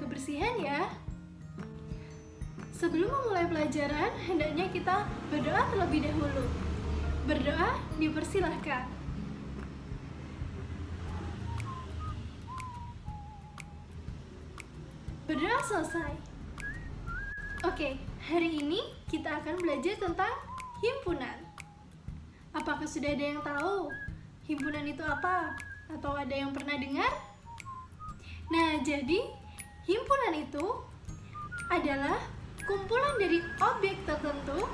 kebersihan ya. Sebelum memulai pelajaran, hendaknya kita berdoa terlebih dahulu. Berdoa dipersilahkan. Berdoa selesai. Oke, hari ini kita akan belajar tentang himpunan. Apakah sudah ada yang tahu himpunan itu apa? Atau ada yang pernah dengar? Nah, jadi himpunan itu adalah kumpulan dari objek tertentu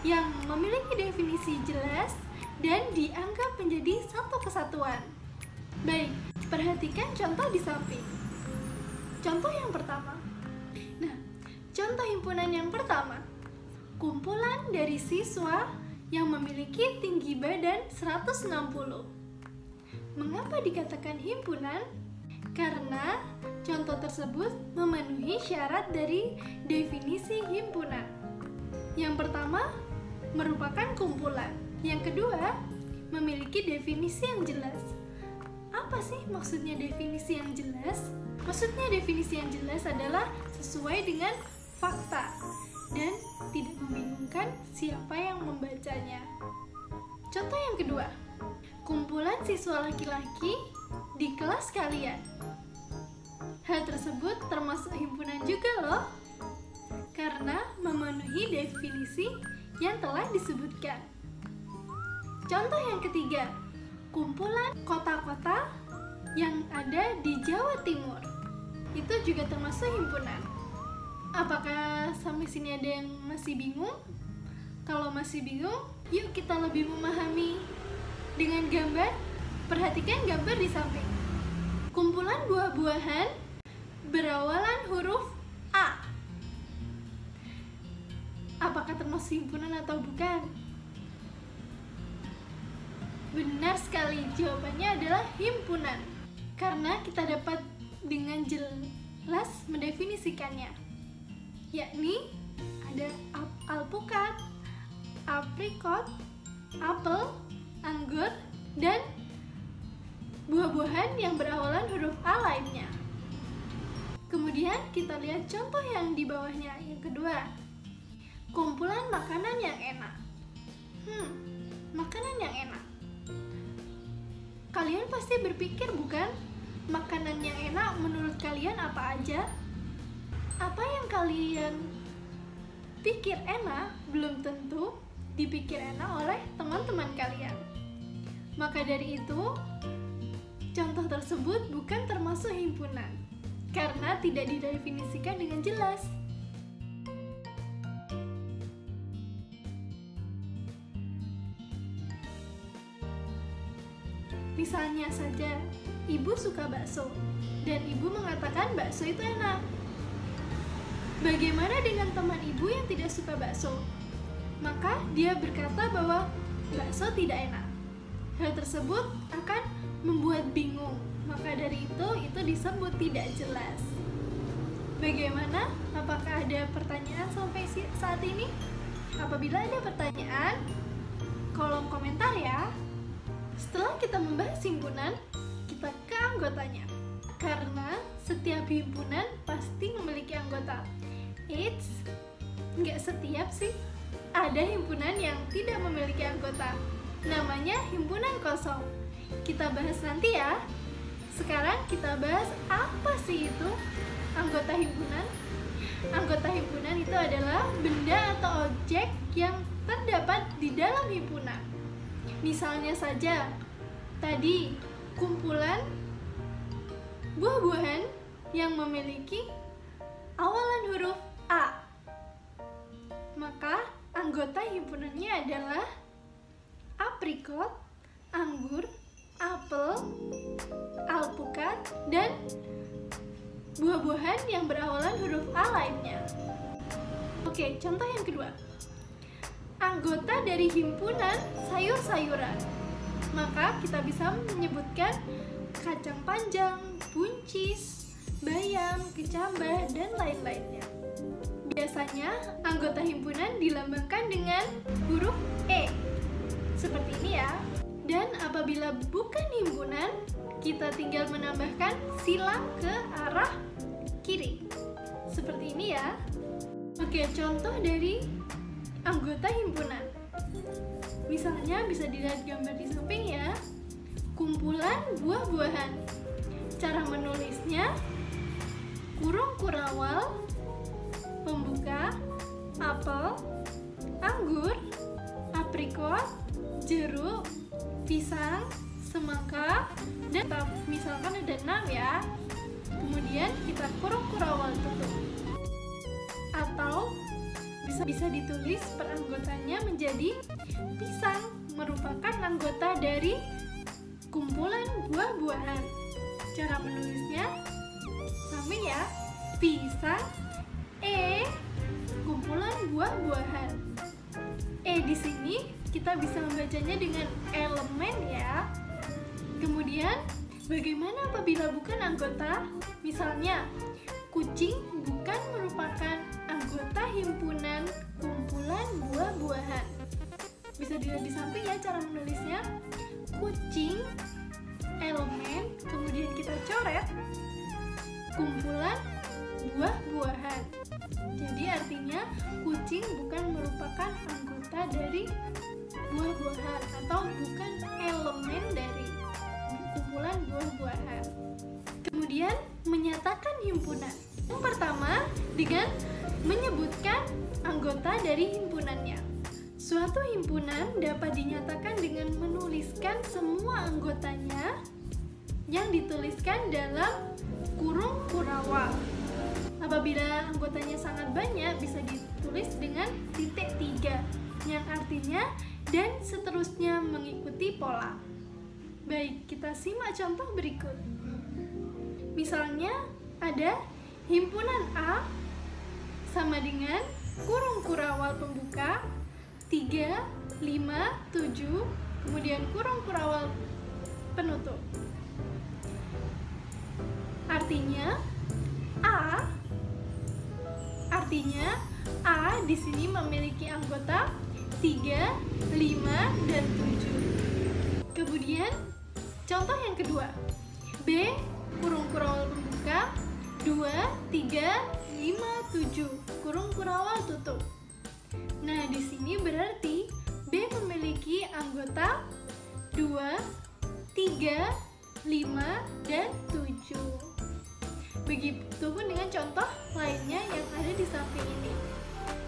yang memiliki definisi jelas dan dianggap menjadi satu kesatuan. Baik, perhatikan contoh di samping. Contoh yang pertama. Nah, contoh himpunan yang pertama. Kumpulan dari siswa yang memiliki tinggi badan 160. Mengapa dikatakan himpunan? Karena contoh tersebut memenuhi syarat dari definisi himpunan. Yang pertama, merupakan kumpulan. Yang kedua, memiliki definisi yang jelas. Apa sih maksudnya definisi yang jelas? Maksudnya definisi yang jelas adalah sesuai dengan fakta dan tidak membingungkan siapa yang membacanya. Contoh yang kedua, kumpulan siswa laki-laki di kelas kalian. Hal tersebut termasuk himpunan juga loh, karena memenuhi definisi yang telah disebutkan. Contoh yang ketiga, kumpulan kota-kota yang ada di Jawa Timur. Itu juga termasuk himpunan. Apakah sampai sini ada yang masih bingung? Kalau masih bingung, yuk kita lebih memahami dengan gambar. Perhatikan gambar di samping. Kumpulan buah-buahan berawalan huruf A. Apakah termasuk himpunan atau bukan? Benar sekali, jawabannya adalah himpunan. Karena kita dapat dengan jelas mendefinisikannya. Yakni ada alpukat, aprikot, apel, anggur, dan buah-buahan yang berawalan huruf A lainnya. Kemudian kita lihat contoh yang di bawahnya, yang kedua. Kumpulan makanan yang enak. Makanan yang enak. Kalian pasti berpikir bukan? Makanan yang enak menurut kalian apa aja? Apa yang kalian pikir enak belum tentu dipikir enak oleh teman-teman kalian. Maka dari itu, contoh tersebut bukan termasuk himpunan karena tidak didefinisikan dengan jelas. Misalnya saja, ibu suka bakso dan ibu mengatakan bakso itu enak. Bagaimana dengan teman ibu yang tidak suka bakso? Maka dia berkata bahwa bakso tidak enak. Hal tersebut akan membuat bingung. Maka dari itu disebut tidak jelas. Bagaimana? Apakah ada pertanyaan sampai saat ini? Apabila ada pertanyaan, kolom komentar ya. Setelah kita membahas himpunan, kita ke anggotanya. Karena setiap himpunan pasti memiliki anggota. Eits, nggak setiap sih. Ada himpunan yang tidak memiliki anggota. Namanya himpunan kosong. Kita bahas nanti ya. Sekarang kita bahas apa sih itu anggota himpunan. Anggota himpunan itu adalah benda atau objek yang terdapat di dalam himpunan. Misalnya saja, tadi kumpulan buah-buahan yang memiliki awalan huruf A. Maka anggota himpunannya adalah aprikot, anggur, apel, alpukat, dan buah-buahan yang berawalan huruf A lainnya. Oke, contoh yang kedua. Anggota dari himpunan sayur-sayuran. Maka kita bisa menyebutkan kacang panjang, buncis, bayam, kecambah, dan lain-lainnya. Biasanya anggota himpunan dilambangkan dengan huruf E. Seperti ini ya. Dan apabila bukan himpunan, kita tinggal menambahkan silang ke arah kiri. Oke, contoh dari anggota himpunan. Misalnya bisa dilihat gambar di samping ya. Kumpulan buah-buahan. Cara menulisnya kurung kurawal, pembuka, apel, anggur, aprikot, jeruk, pisang, semangka, dan misalkan ada 6 ya. Kemudian kita kurung kurawal tutup. Atau bisa ditulis per anggotanya menjadi pisang, merupakan anggota dari kumpulan buah-buahan. Cara menulisnya sama ya, pisang, kumpulan buah-buahan. Di sini kita bisa membacanya dengan elemen ya. Kemudian bagaimana apabila bukan anggota? Misalnya kucing bukan merupakan anggota himpunan kumpulan buah-buahan. Bisa dilihat di samping ya cara menulisnya. Kucing, elemen, kemudian kita coret kumpulan buah-buahan. Jadi artinya kucing bukan merupakan anggota dari buah-buahan atau bukan elemen dari kumpulan buah-buahan. Kemudian menyatakan himpunan. Yang pertama dengan menyebutkan anggota dari himpunannya. Suatu himpunan dapat dinyatakan dengan menuliskan semua anggotanya yang dituliskan dalam kurung kurawal. Apabila anggotanya sangat banyak, bisa ditulis dengan titik 3 yang artinya dan seterusnya mengikuti pola. Baik, kita simak contoh berikut. Misalnya ada himpunan A sama dengan kurung kurawal pembuka 3, 5, 7, kemudian kurung kurawal penutup. Artinya A di sini memiliki anggota 3, 5, dan 7. Kemudian contoh yang kedua, B kurung kurawal pembuka 2, 3, 5, 7, kurung kurawal tutup. Nah, di sini berarti B memiliki anggota 2, 3, 5, dan 7. Begitupun dengan contoh lainnya yang ada di samping ini.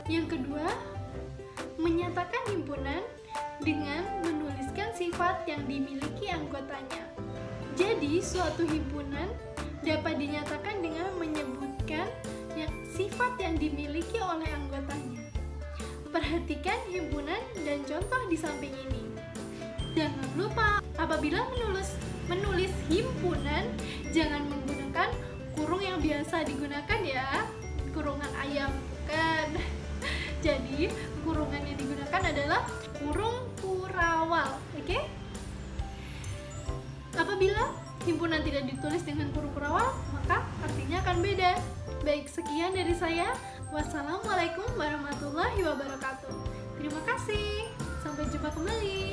Yang kedua, menyatakan himpunan dengan menuliskan sifat yang dimiliki anggotanya. Jadi, suatu himpunan dapat dinyatakan dengan menyebutkan sifat yang dimiliki oleh anggotanya. Perhatikan himpunan dan contoh di samping ini. Jangan lupa, apabila menulis himpunan, jangan menggunakan kurung yang biasa digunakan ya, kurungan ayam kan. Jadi kurungan yang digunakan adalah kurung kurawal, oke? Apabila himpunan tidak ditulis dengan kurung kurawal, maka artinya akan beda. Baik, sekian dari saya. Wassalamualaikum warahmatullahi wabarakatuh. Terima kasih. Sampai jumpa kembali.